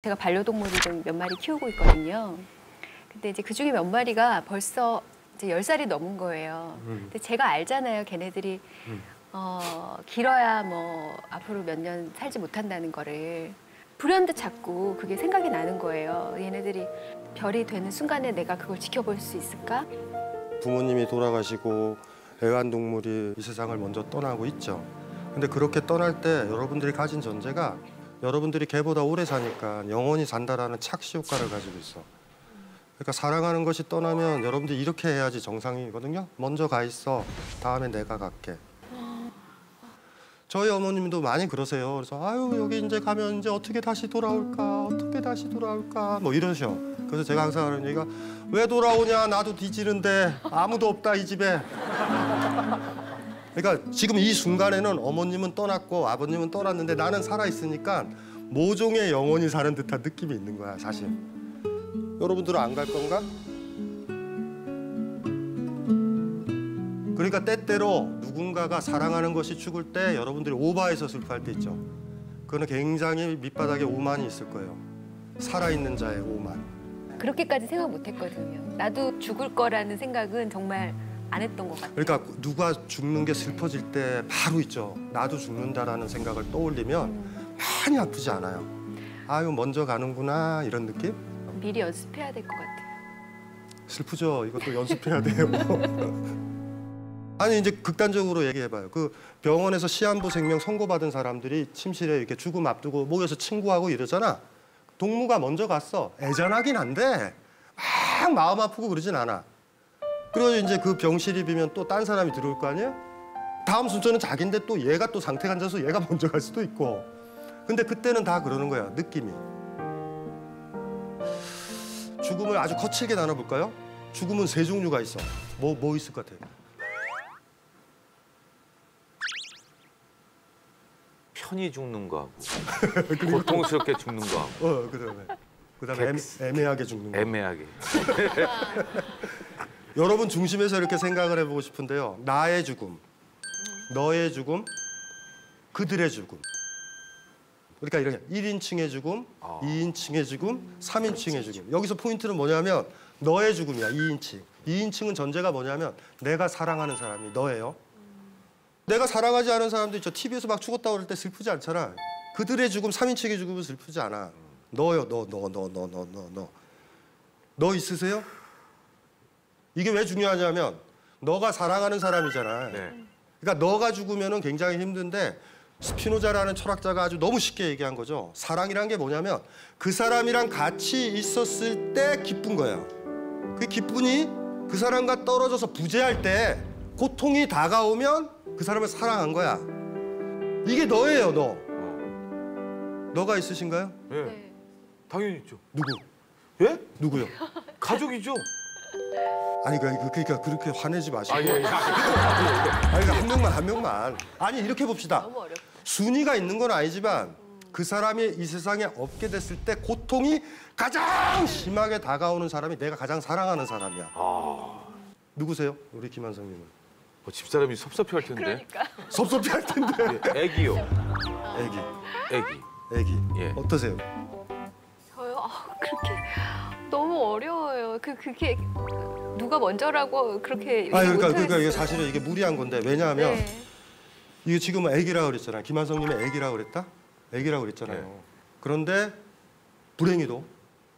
제가 반려동물을 좀 몇 마리 키우고 있거든요. 근데 이제 그중에 몇 마리가 벌써 이제 10살이 넘은 거예요. 근데 제가 알잖아요. 걔네들이 길어야 뭐 앞으로 몇 년 살지 못한다는 거를. 불현듯 자꾸 그게 생각이 나는 거예요. 얘네들이 별이 되는 순간에 내가 그걸 지켜볼 수 있을까? 부모님이 돌아가시고 애완동물이 이 세상을 먼저 떠나고 있죠. 근데 그렇게 떠날 때 여러분들이 가진 전제가 여러분들이 걔보다 오래 사니까 영원히 산다라는 착시 효과를 가지고 있어. 그러니까 사랑하는 것이 떠나면 여러분들이 이렇게 해야지 정상이거든요. 먼저 가 있어. 다음에 내가 갈게. 저희 어머님도 많이 그러세요. 그래서 아유 여기 이제 가면 이제 어떻게 다시 돌아올까? 어떻게 다시 돌아올까? 뭐 이러셔. 그래서 제가 항상 하는 얘기가 왜 돌아오냐? 나도 뒤지는데 아무도 없다 이 집에. 그러니까 지금 이 순간에는 어머님은 떠났고 아버님은 떠났는데 나는 살아있으니까 모종의 영혼이 사는 듯한 느낌이 있는 거야 사실. 여러분들은 안 갈 건가? 그러니까 때때로 누군가가 사랑하는 것이 죽을 때 여러분들이 오바해서 슬퍼할 때 있죠. 그거는 굉장히 밑바닥에 오만이 있을 거예요. 살아있는 자의 오만. 그렇게까지 생각 못 했거든요. 나도 죽을 거라는 생각은 정말 안 했던 것 같아요. 그러니까 누가 죽는 게 슬퍼질 때 바로 있죠. 나도 죽는다라는 생각을 떠올리면 많이 아프지 않아요. 아유 먼저 가는구나 이런 느낌? 미리 연습해야 될 것 같아요. 슬프죠. 이것도 연습해야 돼요. 아니 이제 극단적으로 얘기해봐요. 그 병원에서 시한부 생명 선고받은 사람들이 침실에 이렇게 죽음 앞두고 모여서 친구하고 이러잖아. 동무가 먼저 갔어. 애잔하긴 한데 막 마음 아프고 그러진 않아. 그리고 이제 그 병실이 비면 또 딴 사람이 들어올 거 아니에요? 다음 순서는 자기인데 또 얘가 또 상태가 안 좋아서 얘가 먼저 갈 수도 있고. 근데 그때는 다 그러는 거야, 느낌이. 죽음을 아주 거칠게 나눠볼까요? 죽음은 세 종류가 있어. 뭐 있을 것 같아요? 편히 죽는 거하고 고통스럽게 죽는 거하고 그다음에 애매하게 죽는 거. 애매하게. 여러분 중심에서 이렇게 생각을 해보고 싶은데요. 나의 죽음, 너의 죽음, 그들의 죽음. 그러니까 이렇게 1인칭의 죽음, 2인칭의 죽음, 3인칭의 죽음. 여기서 포인트는 뭐냐면 너의 죽음이야, 2인칭. 2인칭은 전제가 뭐냐면 내가 사랑하는 사람이 너예요. 내가 사랑하지 않은 사람도 있죠. TV에서 막 죽었다고 그럴 때 슬프지 않잖아. 그들의 죽음, 3인칭의 죽음은 슬프지 않아. 너요, 너. 너 있으세요? 이게 왜 중요하냐면 너가 사랑하는 사람이잖아. 네. 그러니까 너가 죽으면은 굉장히 힘든데 스피노자라는 철학자가 아주 너무 쉽게 얘기한 거죠. 사랑이란 게 뭐냐면 그 사람이랑 같이 있었을 때 기쁜 거야. 그 기쁨이 그 사람과 떨어져서 부재할 때 고통이 다가오면 그 사람을 사랑한 거야. 이게 너예요, 너. 너가 있으신가요? 네. 네. 당연히 있죠. 누구? 예? 누구요? 가족이죠. 아니 그러니까 그렇게 화내지 마시고. 아, 예. 아니 그러니까 한 명만. 아니 이렇게 봅시다. 너무 어렵다. 순위가 있는 건 아니지만 그 사람이 이 세상에 없게 됐을 때 고통이 가장 심하게 다가오는 사람이 내가 가장 사랑하는 사람이야. 누구세요? 우리 김한성님은? 집사람이 섭섭해할 텐데. 그러니까. 섭섭해할 텐데. 예, 애기요. 애기. 예. 어떠세요? 저요? 그렇게 너무 어려워요. 그게 누가 먼저라고 그렇게 그러니까 이게 사실은 이게 무리한 건데 왜냐하면 네. 이게 지금 애기라고 그랬잖아요. 김한성님의 애기라고 그랬다? 애기라고 그랬잖아요. 네. 그런데 불행히도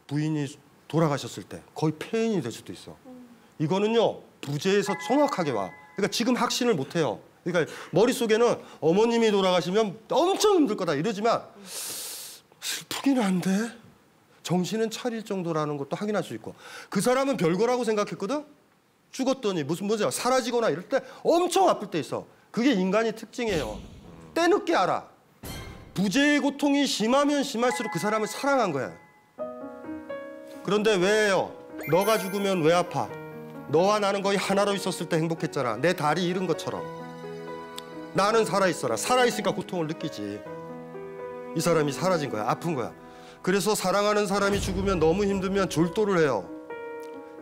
부인이 돌아가셨을 때 거의 폐인이 될 수도 있어. 이거는요 부재에서 정확하게 와. 그러니까 지금 확신을 못 해요. 그러니까 머릿속에는 어머님이 돌아가시면 엄청 힘들 거다 이러지만 슬프긴 한데 정신은 차릴 정도라는 것도 확인할 수 있고 그 사람은 별거라고 생각했거든? 죽었더니 뭐지 사라지거나 이럴 때 엄청 아플 때 있어. 그게 인간의 특징이에요. 때늦게 알아. 부재의 고통이 심하면 심할수록 그 사람을 사랑한 거야. 그런데 왜요? 너가 죽으면 왜 아파? 너와 나는 거의 하나로 있었을 때 행복했잖아. 내 다리 잃은 것처럼. 나는 살아있어라. 살아있으니까 고통을 느끼지. 이 사람이 사라진 거야. 아픈 거야. 그래서 사랑하는 사람이 죽으면 너무 힘들면 졸도를 해요.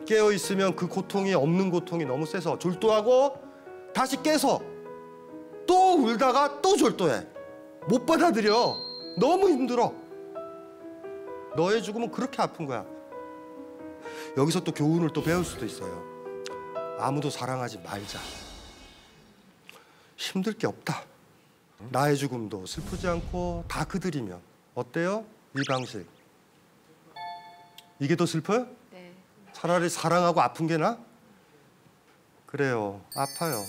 깨어있으면 그 고통이 없는 고통이 너무 세서 졸도하고 다시 깨서 또 울다가 또 졸도해. 못 받아들여. 너무 힘들어. 너의 죽음은 그렇게 아픈 거야. 여기서 또 교훈을 또 배울 수도 있어요. 아무도 사랑하지 말자. 힘들 게 없다. 나의 죽음도 슬프지 않고 다 그들이면 어때요? 이 방식. 이게 더 슬퍼요? 네. 차라리 사랑하고 아픈 게 나? 그래요. 아파요.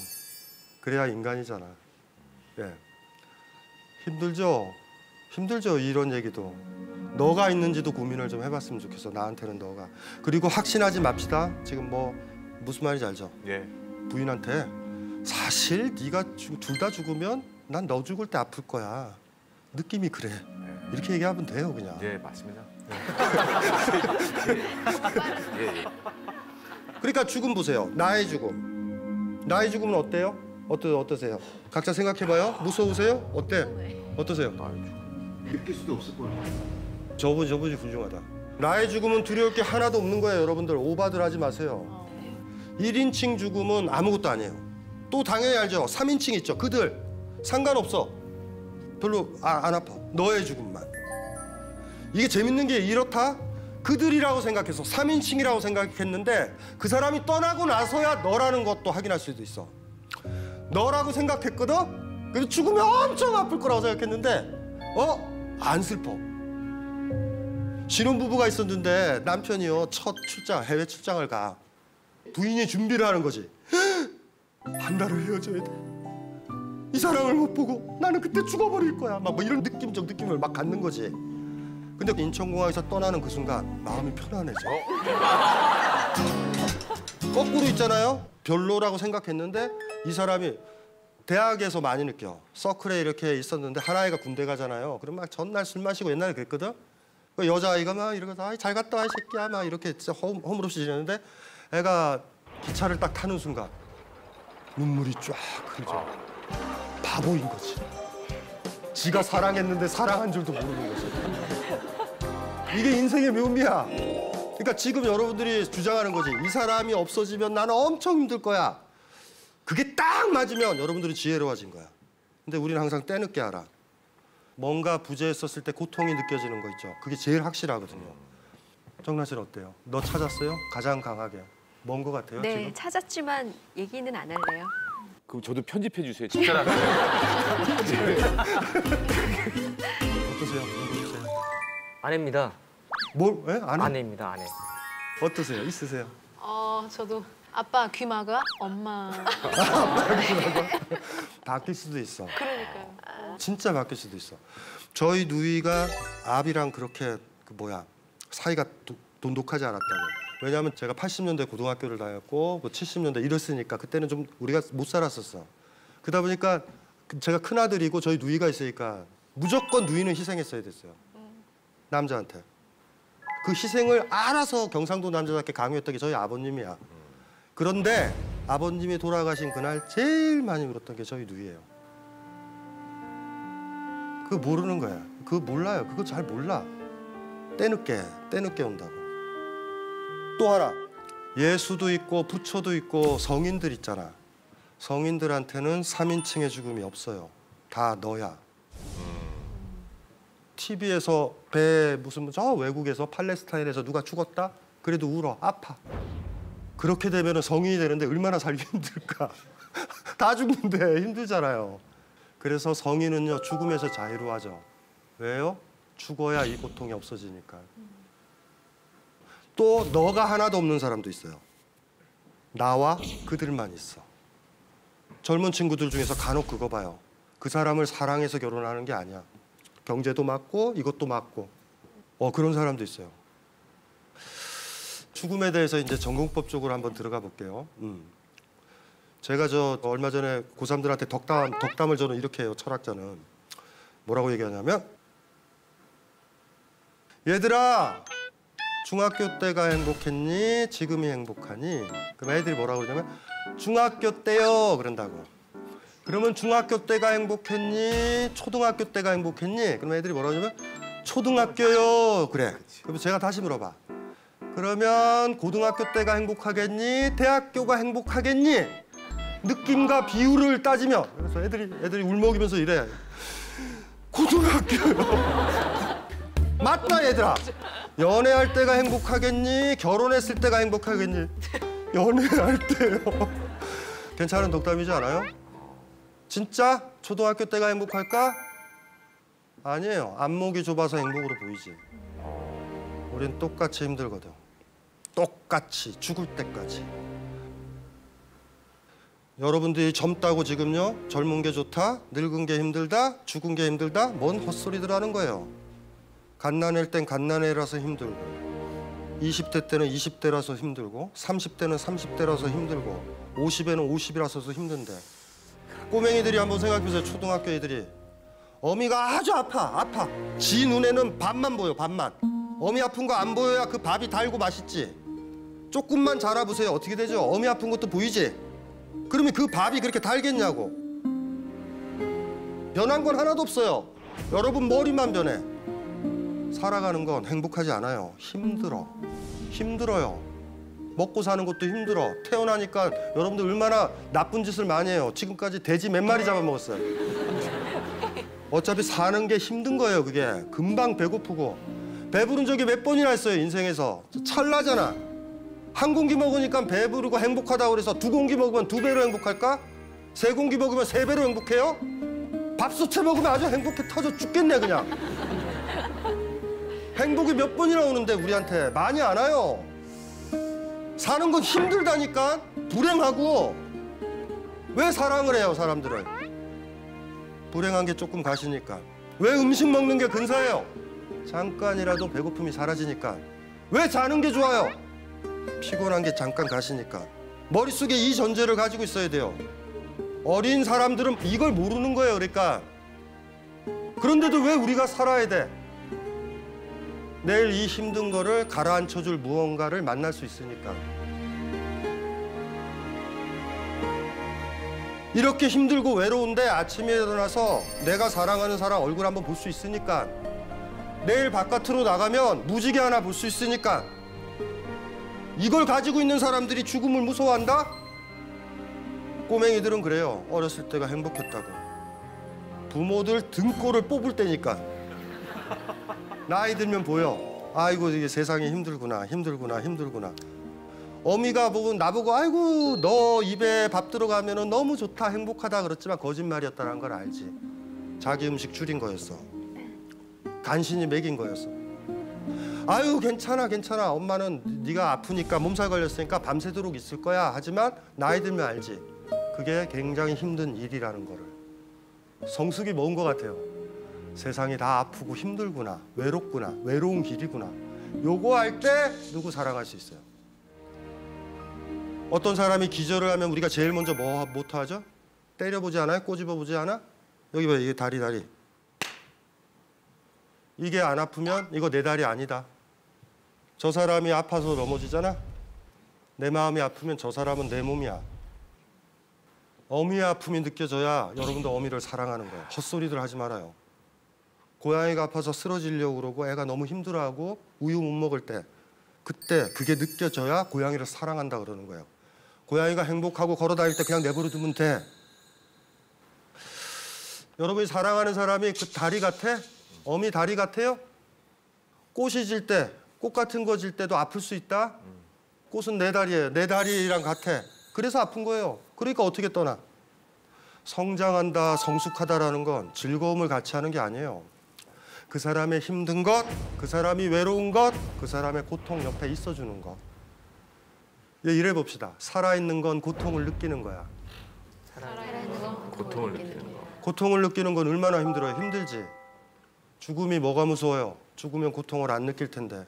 그래야 인간이잖아. 예. 힘들죠? 힘들죠, 이런 얘기도. 너가 있는지도 고민을 좀 해봤으면 좋겠어, 나한테는 너가. 그리고 확신하지 맙시다. 지금 뭐 무슨 말인지 알죠? 예. 부인한테 사실 네가 둘 다 죽으면 난 너 죽을 때 아플 거야. 느낌이 그래. 이렇게 얘기하면 돼요, 그냥. 예, 맞습니다. 예, 예. 그러니까 죽음 보세요. 나의 죽음. 나의 죽음은 어때요? 어떠세요? 각자 생각해봐요. 무서우세요? 어때? 어떠세요? 느낄 수도 없을 거예요. 저분이 훌륭하다. 나의 죽음은 두려울 게 하나도 없는 거예요, 여러분들. 오바들 하지 마세요. 1인칭 죽음은 아무것도 아니에요. 또 당연히 알죠. 3인칭 있죠. 그들 상관없어. 별로 안 아파. 너의 죽음만. 이게 재밌는 게 이렇다. 그들이라고 생각해서 3인칭이라고 생각했는데 그 사람이 떠나고 나서야 너라는 것도 확인할 수도 있어. 너라고 생각했거든? 그래서 죽으면 엄청 아플 거라고 생각했는데 안 슬퍼. 신혼부부가 있었는데 남편이요 첫 출장, 해외 출장을 가. 부인이 준비를 하는 거지. 한 달을 헤어져야 돼. 이 사람을 못 보고 나는 그때 죽어버릴 거야. 막 뭐 이런 느낌적 느낌을 막 갖는 거지. 근데 인천공항에서 떠나는 그 순간 마음이 편안해져. 거꾸로 있잖아요. 별로라고 생각했는데 이 사람이 대학에서 많이 느껴. 서클에 이렇게 있었는데 하나이가 군대 가잖아요. 그럼 막 전날 술 마시고 옛날에 그랬거든. 그 여자아이가 막 이러면서 아이 잘 갔다 와 이 새끼야 막 이렇게 진짜 허물없이 지내는데 애가 기차를 딱 타는 순간 눈물이 쫙 흐르죠. 바보인 거지. 지가 사랑했는데 사랑한 줄도 모르는 거지. 이게 인생의 묘미야. 그러니까 지금 여러분들이 주장하는 거지. 이 사람이 없어지면 나는 엄청 힘들 거야. 그게 딱 맞으면 여러분들은 지혜로워진 거야. 근데 우리는 항상 때늦게 알아. 뭔가 부재했었을 때 고통이 느껴지는 거 있죠. 그게 제일 확실하거든요. 정란 씨는 어때요? 너 찾았어요? 가장 강하게. 뭔 거 같아요, 네, 지금? 찾았지만 얘기는 안 할래요. 그럼 저도 편집해 주세요. 집사람. 어떠세요? 어떠세요? 아내입니다. 뭘? 예? 아내? 아내입니다. 아내. 어떠세요? 있으세요? 저도 아빠 귀 막아, 엄마. 바뀔 수도 있어. 그러니까요. 진짜 바뀔 수도 있어. 저희 누이가 아비랑 그렇게 사이가 돈독하지 않았다고. 왜냐하면 제가 80년대 고등학교를 다녔고 뭐 70년대 이랬으니까 그때는 좀 우리가 못 살았었어. 그러다 보니까 제가 큰 아들이고 저희 누이가 있으니까 무조건 누이는 희생했어야 됐어요. 남자한테. 그 희생을 알아서 경상도 남자답게 강요했던 게 저희 아버님이야. 그런데 아버님이 돌아가신 그날 제일 많이 울었던 게 저희 누이예요. 그거 모르는 거야. 그거 몰라요. 그거 잘 몰라. 때늦게 온다고. 또 하나, 예수도 있고 부처도 있고 성인들 있잖아. 성인들한테는 3인칭의 죽음이 없어요. 다 너야. TV에서 무슨 저 외국에서 팔레스타인에서 누가 죽었다? 그래도 울어. 아파. 그렇게 되면 성인이 되는데 얼마나 살기 힘들까. 다 죽는데 힘들잖아요. 그래서 성인은요 죽음에서 자유로워하죠. 왜요? 죽어야 이 고통이 없어지니까. 또 너가 하나도 없는 사람도 있어요. 나와 그들만 있어. 젊은 친구들 중에서 간혹 그거 봐요. 그 사람을 사랑해서 결혼하는 게 아니야. 경제도 맞고 이것도 맞고. 그런 사람도 있어요. 죽음에 대해서 이제 전공법적으로 한번 들어가 볼게요. 제가 얼마 전에 고3들한테 덕담을 저는 이렇게 해요. 철학자는 뭐라고 얘기하냐면, 얘들아 중학교 때가 행복했니? 지금이 행복하니? 그럼 애들이 뭐라고 그러냐면 중학교 때요 그런다고. 그러면 중학교 때가 행복했니? 초등학교 때가 행복했니? 그럼 애들이 뭐라고 하냐면 초등학교요 그래. 그럼 제가 다시 물어봐. 그러면 고등학교 때가 행복하겠니? 대학교가 행복하겠니? 느낌과 비율을 따지면. 그래서 애들이 울먹이면서 이래. 고등학교요. 맞다 얘들아. 연애할 때가 행복하겠니? 결혼했을 때가 행복하겠니? 연애할 때요. 괜찮은 독담이지 않아요? 진짜 초등학교 때가 행복할까? 아니에요. 안목이 좁아서 행복으로 보이지. 우린 똑같이 힘들거든. 똑같이 죽을 때까지. 여러분들이 젊다고 지금요, 젊은 게 좋다, 늙은 게 힘들다, 죽은 게 힘들다, 뭔 헛소리들 하는 거예요. 갓난애일 땐 갓난애라서 힘들고, 20대 때는 20대라서 힘들고, 30대는 30대라서 힘들고, 50에는 50이라서 힘든데, 꼬맹이들이 한번 생각해보세요. 초등학교 애들이 어미가 아주 아파. 지 눈에는 밥만 보여, 밥만. 어미 아픈 거 안 보여야 그 밥이 달고 맛있지. 조금만 자라보세요. 어떻게 되죠? 어미 아픈 것도 보이지? 그러면 그 밥이 그렇게 달겠냐고. 변한 건 하나도 없어요. 여러분 머리만 변해. 살아가는 건 행복하지 않아요. 힘들어요. 먹고 사는 것도 힘들어. 태어나니까 여러분들 얼마나 나쁜 짓을 많이 해요. 지금까지 돼지 몇 마리 잡아먹었어요. 어차피 사는 게 힘든 거예요. 그게 금방 배고프고. 배부른 적이 몇 번이나 있어요. 인생에서. 찰나잖아. 한 공기 먹으니까 배부르고 행복하다고 그래서 두 공기 먹으면 두 배로 행복할까? 세 공기 먹으면 세 배로 행복해요? 밥솥에 먹으면 아주 행복해 터져 죽겠네 그냥. 행복이 몇 번이나 오는데 우리한테 많이 안 와요. 사는 건 힘들다니까. 불행하고. 왜 사랑을 해요 사람들은? 불행한 게 조금 가시니까. 왜 음식 먹는 게 근사해요? 잠깐이라도 배고픔이 사라지니까. 왜 자는 게 좋아요? 피곤한 게 잠깐 가시니까. 머릿속에 이 전제를 가지고 있어야 돼요. 어린 사람들은 이걸 모르는 거예요. 그러니까. 그런데도 왜 우리가 살아야 돼? 내일 이 힘든 거를 가라앉혀줄 무언가를 만날 수 있으니까. 이렇게 힘들고 외로운데 아침에 일어나서 내가 사랑하는 사람 얼굴 한번 볼 수 있으니까. 내일 바깥으로 나가면 무지개 하나 볼 수 있으니까. 이걸 가지고 있는 사람들이 죽음을 무서워한다? 꼬맹이들은 그래요. 어렸을 때가 행복했다고. 부모들 등골을 뽑을 때니까. 나이 들면 보여. 아이고 이게 세상이 힘들구나. 어미가 보고 나보고 아이고 너 입에 밥 들어가면 너무 좋다 행복하다 그랬지만 거짓말이었다는 걸 알지. 자기 음식 줄인 거였어. 간신히 먹인 거였어. 아유 괜찮아 엄마는 네가 아프니까 몸살 걸렸으니까 밤새도록 있을 거야. 하지만 나이 들면 알지. 그게 굉장히 힘든 일이라는 거를. 성숙이 먹은 것 같아요. 세상이 다 아프고 힘들구나. 외롭구나. 외로운 길이구나. 요거 할 때 누구 사랑할 수 있어요. 어떤 사람이 기절을 하면 우리가 제일 먼저 뭐부터 하죠? 때려보지 않아요? 꼬집어보지 않아? 여기 봐, 이게 다리. 이게 안 아프면 이거 내 다리 아니다. 저 사람이 아파서 넘어지잖아? 내 마음이 아프면 저 사람은 내 몸이야. 어미의 아픔이 느껴져야 여러분도 어미를 사랑하는 거예요. 헛소리들 하지 말아요. 고양이가 아파서 쓰러지려고 그러고 애가 너무 힘들어하고 우유 못 먹을 때 그때 그게 느껴져야 고양이를 사랑한다 그러는 거예요. 고양이가 행복하고 걸어다닐 때 그냥 내버려 두면 돼. 여러분이 사랑하는 사람이 그 다리 같아? 어미 다리 같아요? 꽃이 질 때, 꽃 같은 거 질 때도 아플 수 있다? 꽃은 내 다리예요. 내 다리랑 같아. 그래서 아픈 거예요. 그러니까 어떻게 떠나? 성장한다, 성숙하다라는 건 즐거움을 같이 하는 게 아니에요. 그 사람의 힘든 것, 그 사람이 외로운 것, 그 사람의 고통 옆에 있어주는 것. 이래 봅시다. 살아있는 건 고통을 느끼는 거야. 고통을 느끼는 거. 고통을 느끼는 건 얼마나 힘들어요. 힘들지. 죽음이 뭐가 무서워요? 죽으면 고통을 안 느낄 텐데.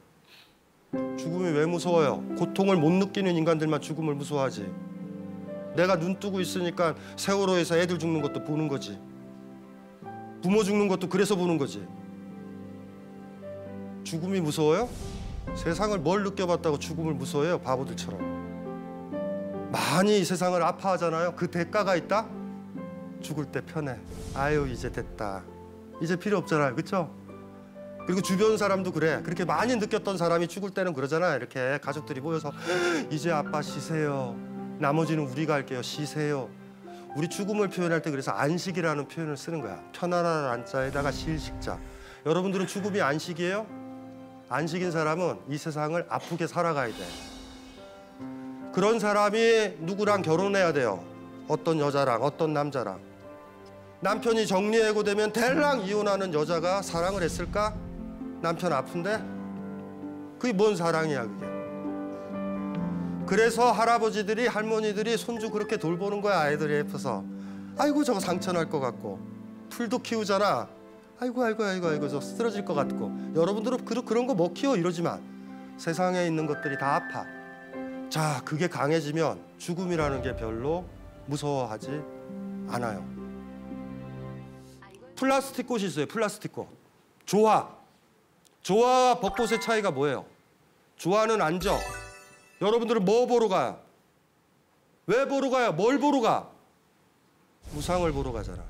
죽음이 왜 무서워요? 고통을 못 느끼는 인간들만 죽음을 무서워하지. 내가 눈 뜨고 있으니까 세월호에서 애들 죽는 것도 보는 거지. 부모 죽는 것도 그래서 보는 거지. 죽음이 무서워요? 세상을 뭘 느껴봤다고 죽음을 무서워해요? 바보들처럼. 많이 이 세상을 아파하잖아요. 그 대가가 있다? 죽을 때 편해. 아유 이제 됐다. 이제 필요 없잖아요. 그렇죠? 그리고 주변 사람도 그래. 그렇게 많이 느꼈던 사람이 죽을 때는 그러잖아요. 이렇게 가족들이 모여서 이제 아빠 쉬세요. 나머지는 우리가 할게요. 쉬세요. 우리 죽음을 표현할 때 그래서 안식이라는 표현을 쓰는 거야. 편안한 안자에다가 쉴 식자. 여러분들은 죽음이 안식이에요? 안식인 사람은 이 세상을 아프게 살아가야 돼. 그런 사람이 누구랑 결혼해야 돼요. 어떤 여자랑 어떤 남자랑. 남편이 정리해고되면 대랑 이혼하는 여자가 사랑을 했을까? 남편 아픈데? 그게 뭔 사랑이야 그게. 그래서 할아버지들이 할머니들이 손주 그렇게 돌보는 거야. 아이들이 예뻐서. 아이고 저거 상처 날 것 같고. 풀도 키우잖아. 아이고 저 쓰러질 것 같고. 여러분들은 그런 거 못 키워 이러지만 세상에 있는 것들이 다 아파. 자, 그게 강해지면 죽음이라는 게 별로 무서워하지 않아요. 플라스틱 꽃이 있어요. 플라스틱 꽃. 조화와 벚꽃의 차이가 뭐예요? 조화는 앉아. 여러분들은 뭐 보러 가요? 왜 보러 가요? 뭘 보러 가? 무상을 보러 가잖아.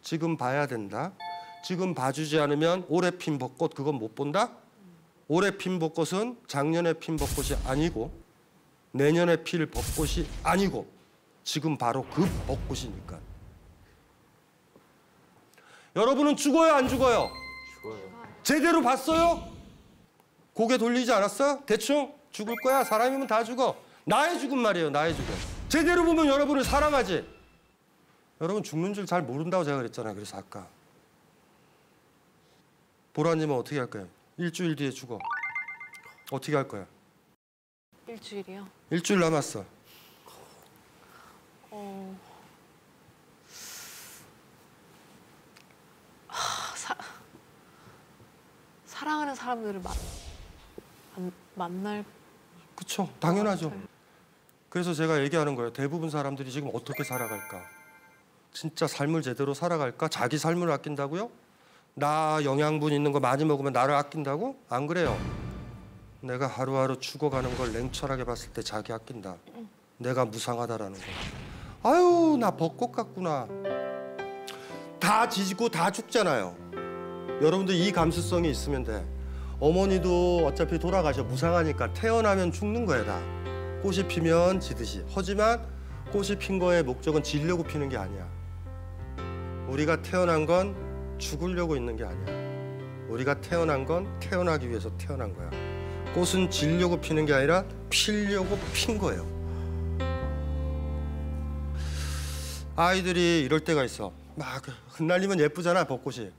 지금 봐야 된다. 지금 봐주지 않으면 올해 핀 벚꽃 그건 못 본다? 올해 핀 벚꽃은 작년에 핀 벚꽃이 아니고 내년에 필 벚꽃이 아니고 지금 바로 그 벚꽃이니까. 여러분은 죽어요 안 죽어요? 죽어요. 제대로 봤어요? 고개 돌리지 않았어? 대충 죽을 거야. 사람이면 다 죽어. 나의 죽음 말이에요. 나의 죽음. 제대로 보면 여러분을 사랑하지. 여러분 죽는 줄 잘 모른다고 제가 그랬잖아요. 그래서 아까. 보라님은 어떻게 할 거예요? 일주일 뒤에 죽어. 어떻게 할 거야? 일주일이요? 일주일 남았어. 사랑하는 사람들을 만날. 그쵸. 당연하죠. 그래서 제가 얘기하는 거예요. 대부분 사람들이 지금 어떻게 살아갈까? 진짜 삶을 제대로 살아갈까? 자기 삶을 아낀다고요? 나 영양분 있는 거 많이 먹으면 나를 아낀다고? 안 그래요. 내가 하루하루 죽어가는 걸 냉철하게 봤을 때 자기 아낀다. 내가 무상하다라는 거. 아유, 나 벚꽃 같구나. 다 지지고 다 죽잖아요. 여러분들 이 감수성이 있으면 돼. 어머니도 어차피 돌아가셔. 무상하니까 태어나면 죽는 거야 다. 꽃이 피면 지듯이. 하지만 꽃이 핀 거의 목적은 지려고 피는 게 아니야. 우리가 태어난 건 죽으려고 있는 게 아니야. 우리가 태어난 건 태어나기 위해서 태어난 거야. 꽃은 지려고 피는 게 아니라 피려고 핀 거예요. 아이들이 이럴 때가 있어. 막 흩날리면 예쁘잖아 벚꽃이.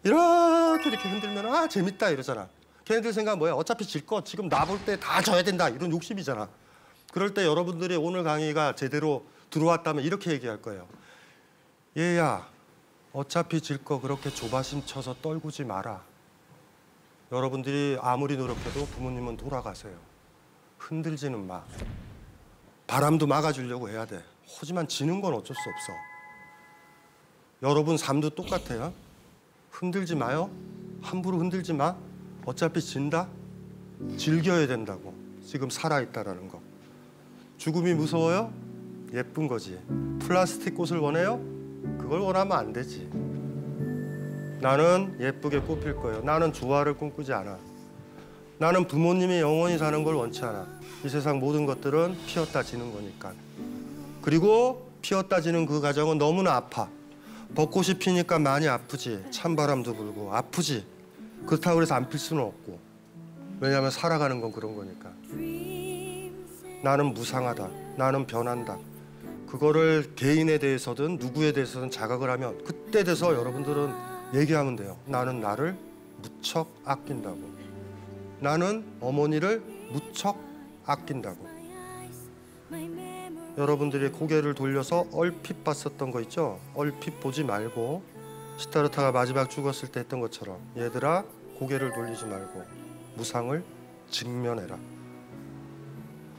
이렇게 흔들면 아 재밌다 이러잖아. 걔네들 생각은 뭐야? 어차피 질 거 지금 나 볼 때 다 져야 된다 이런 욕심이잖아. 그럴 때 여러분들이 오늘 강의가 제대로 들어왔다면 이렇게 얘기할 거예요. 얘야 어차피 질 거 그렇게 조바심 쳐서 떨구지 마라. 여러분들이 아무리 노력해도 부모님은 돌아가세요. 흔들지는 마. 바람도 막아주려고 해야 돼. 하지만 지는 건 어쩔 수 없어. 여러분 삶도 똑같아요. 흔들지 마요. 함부로 흔들지 마. 어차피 진다. 즐겨야 된다고. 지금 살아있다라는 거. 죽음이 무서워요? 예쁜 거지. 플라스틱 꽃을 원해요? 그걸 원하면 안 되지. 나는 예쁘게 꽃필 거예요. 나는 조화를 꿈꾸지 않아. 나는 부모님이 영원히 사는 걸 원치 않아. 이 세상 모든 것들은 피었다 지는 거니까. 그리고 피었다 지는 그 과정은 너무나 아파. 벚꽃이 피니까 많이 아프지. 찬바람도 불고 아프지. 그렇다고 해서 안 필 수는 없고. 왜냐하면 살아가는 건 그런 거니까. 나는 무상하다. 나는 변한다. 그거를 개인에 대해서든 누구에 대해서든 자각을 하면 그때 돼서 여러분들은 얘기하면 돼요. 나는 나를 무척 아낀다고. 나는 어머니를 무척 아낀다고. 여러분들이 고개를 돌려서 얼핏 봤었던 거 있죠? 얼핏 보지 말고 시타르타가 마지막 죽었을 때 했던 것처럼 얘들아 고개를 돌리지 말고 무상을 직면해라.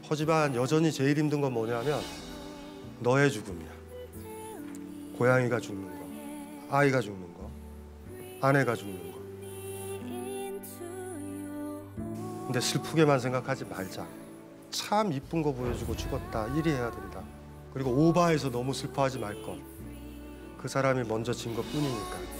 하지만 여전히 제일 힘든 건 뭐냐면 너의 죽음이야. 고양이가 죽는 거, 아이가 죽는 거, 아내가 죽는 거. 근데 슬프게만 생각하지 말자. 참 이쁜 거 보여주고 죽었다. 이리 해야 된다. 그리고 오바해서 너무 슬퍼하지 말 것. 그 사람이 먼저 진 것 뿐이니까.